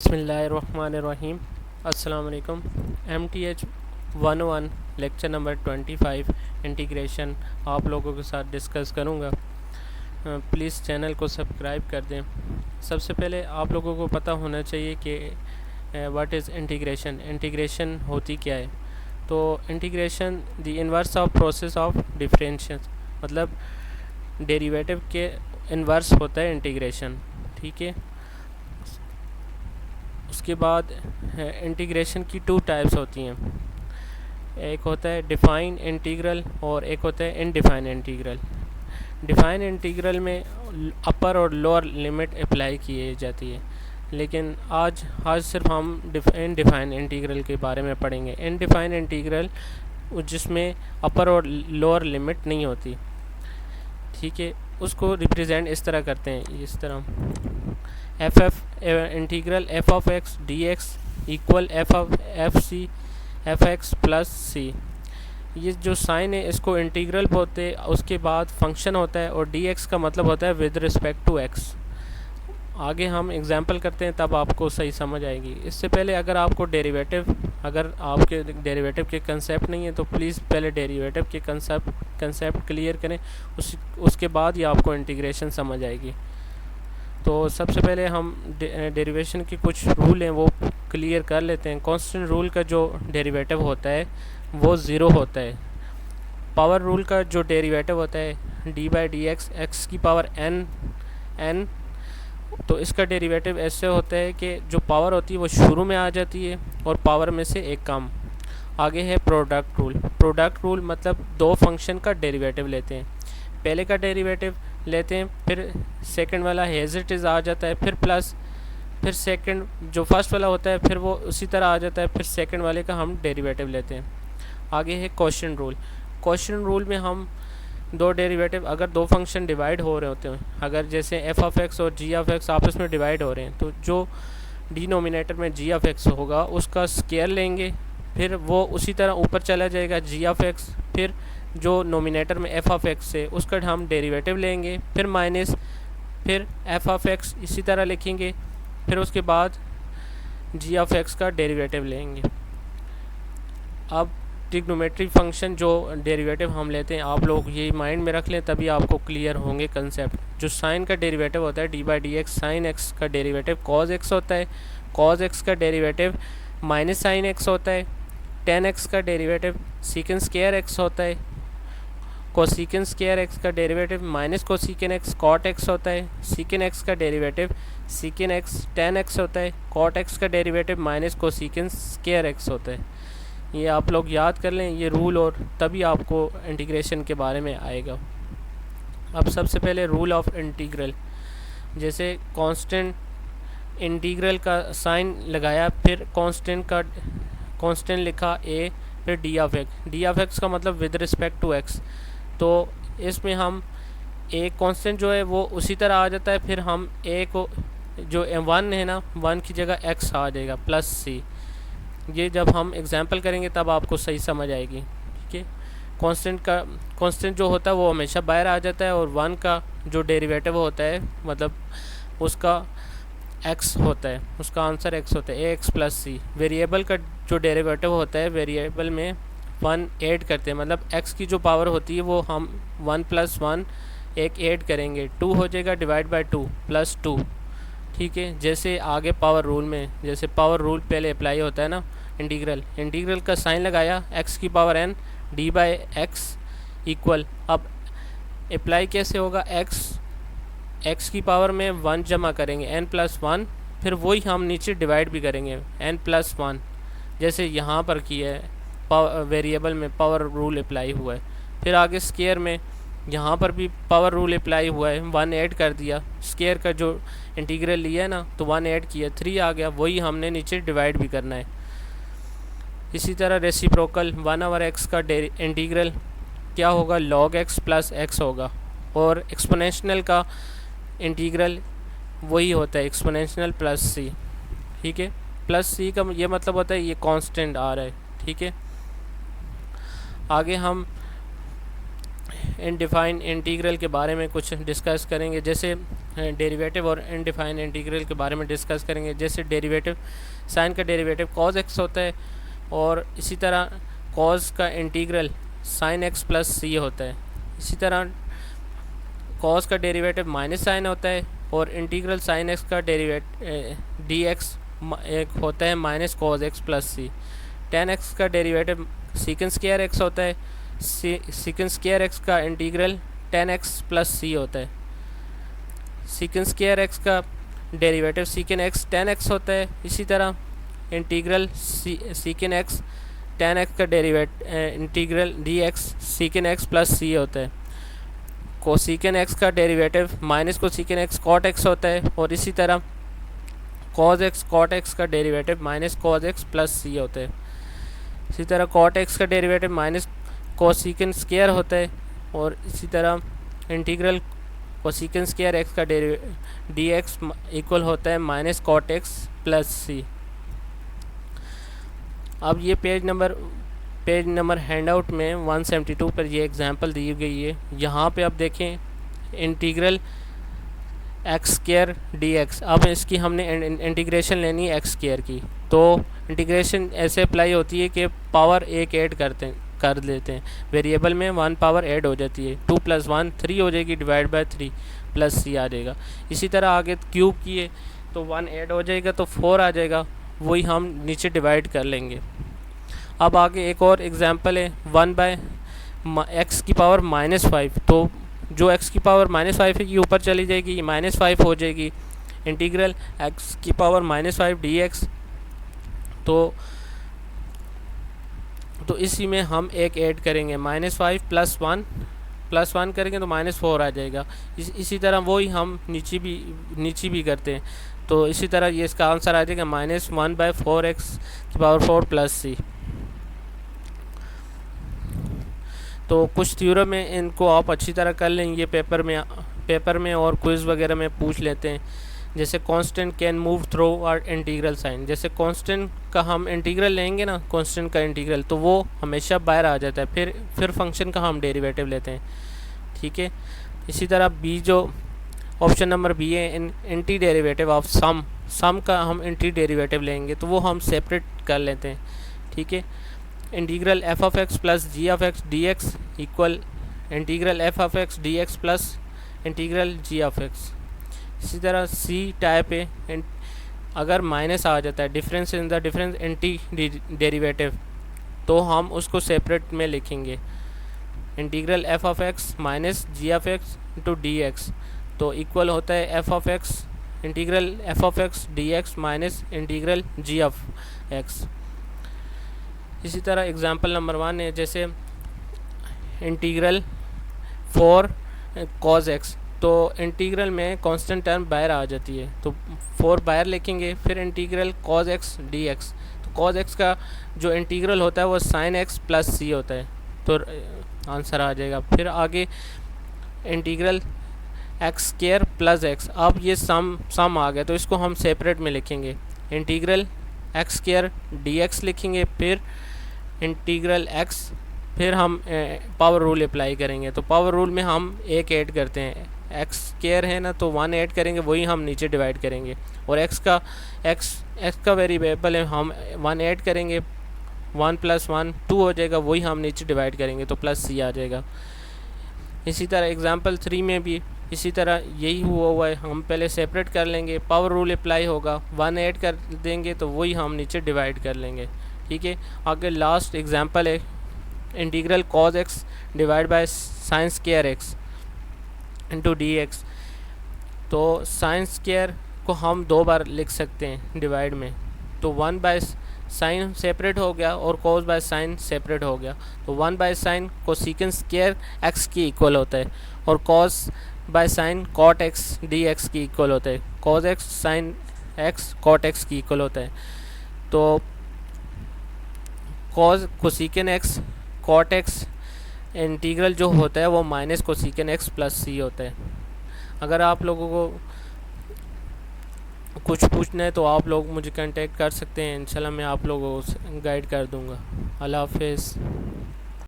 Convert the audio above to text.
बिस्मिल्लाहिर्रहमानिर्रहीम। अस्सलाम वालेकुम। MTH 101 लेक्चर नंबर 25 इंटीग्रेशन आप लोगों के साथ डिस्कस करूँगा। प्लीज़ चैनल को सब्सक्राइब कर दें। सबसे पहले आप लोगों को पता होना चाहिए कि व्हाट इज़ इंटीग्रेशन। इंटीग्रेशन होती क्या है? तो integration the inverse of process of differential, मतलब डेरिवेटिव के इन्वर्स होता है इंटीग्रेशन। ठीक है। उसके बाद इंटीग्रेशन की टू टाइप्स होती हैं। एक होता है डिफ़ाइन इंटीग्रल और एक होता है इनडिफाइन इंटीग्रल। डिफ़ाइन इंटीग्रल में अपर और लोअर लिमिट अप्लाई की जाती है, लेकिन आज सिर्फ हम इनडिफाइन इंटीग्रल के बारे में पढ़ेंगे। इनडिफाइन इंटीग्रल जिसमें अपर और लोअर लिमिट नहीं होती। ठीक है। उसको रिप्रेजेंट इस तरह करते हैं, इस तरह integral f of x d x equal f of f x plus c. ये जो साइन है इसको इंटीग्रल बोलते हैं। उसके बाद फंक्शन होता है और डी एक्स का मतलब होता है विद रिस्पेक्ट टू एक्स। आगे हम एग्जांपल करते हैं तब आपको सही समझ आएगी। इससे पहले अगर आपके डेरिवेटिव के कंसेप्ट नहीं है तो प्लीज़ पहले डेरिवेटिव के कंसेप्ट क्लियर करें, उसके बाद ही आपको इंटीग्रेशन समझ आएगी। तो सबसे पहले हम डेरिवेशन के कुछ रूल हैं वो क्लियर कर लेते हैं। कांस्टेंट रूल का जो डेरिवेटिव होता है वो ज़ीरो होता है। पावर रूल का जो डेरिवेटिव होता है d by d x x की पावर एन, तो इसका डेरिवेटिव ऐसे होता है कि जो पावर होती है वो शुरू में आ जाती है और पावर में से एक कम। आगे है प्रोडक्ट रूल। प्रोडक्ट रूल मतलब दो फंक्शन का डेरिवेटिव लेते हैं। पहले का डेरिवेटिव लेते हैं, फिर सेकंड वाला एज इट इज़ आ जाता है, फिर प्लस, फिर सेकंड जो फर्स्ट वाला होता है फिर वो उसी तरह आ जाता है, फिर सेकंड वाले का हम डेरिवेटिव लेते हैं। आगे है क्वोशिएंट रूल। क्वोशिएंट रूल में हम दो डेरिवेटिव, अगर दो फंक्शन डिवाइड हो रहे होते हैं, अगर जैसे एफ ऑफ एक्स और जी ऑफ एक्स आपस में डिवाइड हो रहे हैं, तो जो डिनोमिनेटर में जी ऑफ एक्स होगा उसका स्क्वायर लेंगे, फिर वो उसी तरह ऊपर चला जाएगा जी ऑफ एक्स, फिर जो नोमिनेटर में एफ ऑफ एक्स है उसका हम डेरिवेटिव लेंगे, फिर माइनस, फिर एफ ऑफ एक्स इसी तरह लिखेंगे, फिर उसके बाद जी ऑफ एक्स का डेरिवेटिव लेंगे। अब ट्रिग्नोमेट्रिक फंक्शन जो डेरिवेटिव हम लेते हैं आप लोग ये माइंड में रख लें, तभी आपको क्लियर होंगे कंसेप्ट। जो साइन का डेरिवेटिव होता है d by d x, sine x का डेरिवेटिव कॉज एक्स होता है, कॉज एक्स का डेरिवेटिव माइनस साइन एक्स होता है, टेन एक्स का डेरिवेटिव सीकेंड स्क्वायर एक्स होता है, कोसिकेंड स्क्वायर एक्स का derivative minus cosecant x cot x होता है, सीकेंड एक्स का derivative secant x tan x होता है, कॉट एक्स का derivative minus cosecant square x होता है। ये आप लोग याद कर लें ये रूल, और तभी आपको इंटीग्रेशन के बारे में आएगा। अब सबसे पहले रूल ऑफ इंटीग्रल, जैसे कांस्टेंट इंटीग्रल का साइन लगाया, फिर कांस्टेंट लिखा ए, फिर D of x. D of x का मतलब विद रिस्पेक्ट टू एक्स, तो इसमें हम ए कांस्टेंट जो है वो उसी तरह आ जाता है, फिर हम ए को जो वन है ना, वन की जगह एक्स आ जाएगा प्लस सी। ये जब हम एग्जांपल करेंगे तब आपको सही समझ आएगी। ठीक है। कांस्टेंट जो होता है वो हमेशा बाहर आ जाता है, और वन का जो डेरिवेटिव होता है मतलब उसका एक्स होता है, उसका आंसर एक्स होता है, ए एक्स प्लस सी। वेरिएबल का जो डेरिवेटिव होता है वेरिएबल में वन ऐड करते हैं, मतलब एक्स की जो पावर होती है वो हम वन प्लस वन एक ऐड करेंगे, टू हो जाएगा divide by two plus two. ठीक है। जैसे आगे पावर रूल में, जैसे पावर रूल पहले अप्लाई होता है ना, इंटीग्रल का साइन लगाया, एक्स की power n d by x equal, अब अप्लाई कैसे होगा, एक्स की पावर में वन जमा करेंगे एन प्लस वन, फिर वही हम नीचे डिवाइड भी करेंगे एन प्लस वन, जैसे यहाँ पर किया है वेरिएबल में पावर रूल अप्लाई हुआ है। फिर आगे स्क्वायर में यहाँ पर भी पावर रूल अप्लाई हुआ है, वन ऐड कर दिया, स्क्वायर का जो इंटीग्रल लिया है ना तो वन ऐड किया, थ्री आ गया, वही हमने नीचे डिवाइड भी करना है। इसी तरह रेसिप्रोकल वन ओवर एक्स का इंटीग्रल क्या होगा, लॉग एक्स प्लस एक्स होगा, और एक्सपोनेंशियल का इंटीग्रल वही होता है एक्सपोनेंशियल प्लस सी। ठीक है। प्लस सी का ये मतलब होता है ये कांस्टेंट आ रहा है। ठीक है। आगे हम इनडिफाइंड इंटीग्रल के बारे में कुछ डिस्कस करेंगे, जैसे डेरिवेटिव और इनडिफाइंड इंटीग्रल के बारे में डिस्कस करेंगे। जैसे डेरिवेटिव, साइन का डेरिवेटिव कॉस एक्स होता है, और इसी तरह कॉस का integral sine x plus c होता है। इसी तरह कॉस का डेरिवेटिव माइनस साइन होता है, और इंटीग्रल साइन एक्स का डेरिवेटिव डी एक्स एक होता है minus cos x plus c. Tan x का डेरिवेटिव सीकेंड स्क्वायर एक्स होता है, सीकेंड स्क्वायर एक्स का integral tan x plus c होता है। सीकेंड स्क्वायर एक्स का derivative secant x tan x होता है। इसी तरह integral secant x tan x का integral d x secant x plus c होता है। कोसेकेंड एक्स का derivative minus cosecant x cot x होता है, और इसी तरह कॉस एक्स कॉट एक्स का derivative minus cos x plus c होता है। इसी तरह कॉट एक्स का डेरिवेटिव माइनस कोसेकेंड स्क्वायर होता है, और इसी तरह इंटीग्रल कोसेकेंड स्क्वायर एक्स का डी एक्स इक्वल होता है minus cot x plus c. अब ये पेज नंबर हैंडआउट में 172 पर ये एग्जांपल दी गई है। यहाँ पे आप देखें integral x square D x. अब इसकी हमने इंटीग्रेशन लेनी है एक्स स्क्वायर की, तो इंटीग्रेशन ऐसे अप्लाई होती है कि पावर एक ऐड कर लेते हैं वेरिएबल में, 1 पावर ऐड हो जाती है, 2 + 1 3 हो जाएगी, डिवाइड बाय 3 प्लस सी आ जाएगा। इसी तरह आगे क्यूब किए तो 1 ऐड हो जाएगा तो 4 आ जाएगा, वही हम नीचे डिवाइड कर लेंगे। अब आगे एक और एग्जांपल है 1/x की पावर -5, तो जो x की पावर -5 है ये ऊपर चली जाएगी, ये -5 हो जाएगी। इंटीग्रल x की पावर -5 dx, तो इसी में हम एक ऐड करेंगे -5 + 1 करेंगे तो -4 आ जाएगा। इसी तरह वही हम नीचे भी करते हैं, तो इसी तरह ये इसका आंसर आ जाएगा -1/4x की पावर 4 प्लस सी। तो कुछ थ्योरम में इनको आप अच्छी तरह कर लें, ये पेपर में और क्विज़ वगैरह में पूछ लेते हैं। जैसे constant can move through our integral sign, जैसे कांस्टेंट का हम इंटीग्रल लेंगे ना, कांस्टेंट का इंटीग्रल, तो वो हमेशा बाहर आ जाता है, फिर फंक्शन का हम डेरिवेटिव लेते हैं, ठीक है। इसी तरह बी जो ऑप्शन नंबर बी है, एंटी डेरिवेटिव ऑफ सम का हम एंटी डेरिवेटिव लेंगे, तो वो हम सेपरेट कर लेते हैं, ठीक है। Integral f(x) plus g(x) dx equal integral f(x) dx plus integral g(x). इसी तरह सी टाइप है, अगर माइनस आ जाता है difference in the difference anti derivative, तो हम उसको सेपरेट में लिखेंगे, integral f(x) minus g(x) into dx, तो इक्वल होता है f(x) integral f(x) dx minus integral g(x). इसी तरह एग्जांपल नंबर 1 है, जैसे इंटीग्रल 4 cos x, तो इंटीग्रल में कांस्टेंट टर्म बाहर आ जाती है, तो 4 बाहर लिखेंगे, फिर इंटीग्रल cos x dx, तो cos x का जो इंटीग्रल होता है वो sin x प्लस सी होता है, तो आंसर आ जाएगा। फिर आगे integral x square plus x, अब ये सम आ गया, तो इसको हम सेपरेट में लिखेंगे, इंटीग्रल एक्स स्क्वायर dx लिखेंगे, फिर इंटीग्रल x, फिर हम पावर रूल अप्लाई करेंगे, तो पावर रूल में हम एक ऐड करते हैं, एक्स स्क्वायर है ना, तो 1 ऐड करेंगे, वही हम नीचे डिवाइड करेंगे, और x का वेरिएबल है, हम 1 ऐड करेंगे, 1 + 1 2 हो जाएगा, वही हम नीचे डिवाइड करेंगे, तो प्लस सी आ जाएगा। इसी तरह एग्जांपल 3 में भी इसी तरह यही हुआ है, हम पहले सेपरेट कर लेंगे, पावर रूल अप्लाई होगा, 1 ऐड कर देंगे, तो वही हम नीचे डिवाइड कर लेंगे, ठीक है। आगे लास्ट एग्जांपल है integral cos x divide by sin square x into dx, तो sin स्क्वायर को हम 2 बार लिख सकते हैं डिवाइड में, तो 1/sin सेपरेट हो गया और cos/sin सेपरेट हो गया, तो 1/sin कोसेकेंड स्क्वायर x की इक्वल होता है, और cos/sin cot x dx की इक्वल होता है, cos x sin x cot x की इक्वल होता है, तो cosecant x cot x integral जो होता है वो minus cosecant x plus c होता है। अगर आप लोगों को कुछ पूछना है तो आप लोग मुझे कांटेक्ट कर सकते हैं, इंशाल्लाह मैं आप लोगों को गाइड कर दूंगा। अल्लाह हाफिज़।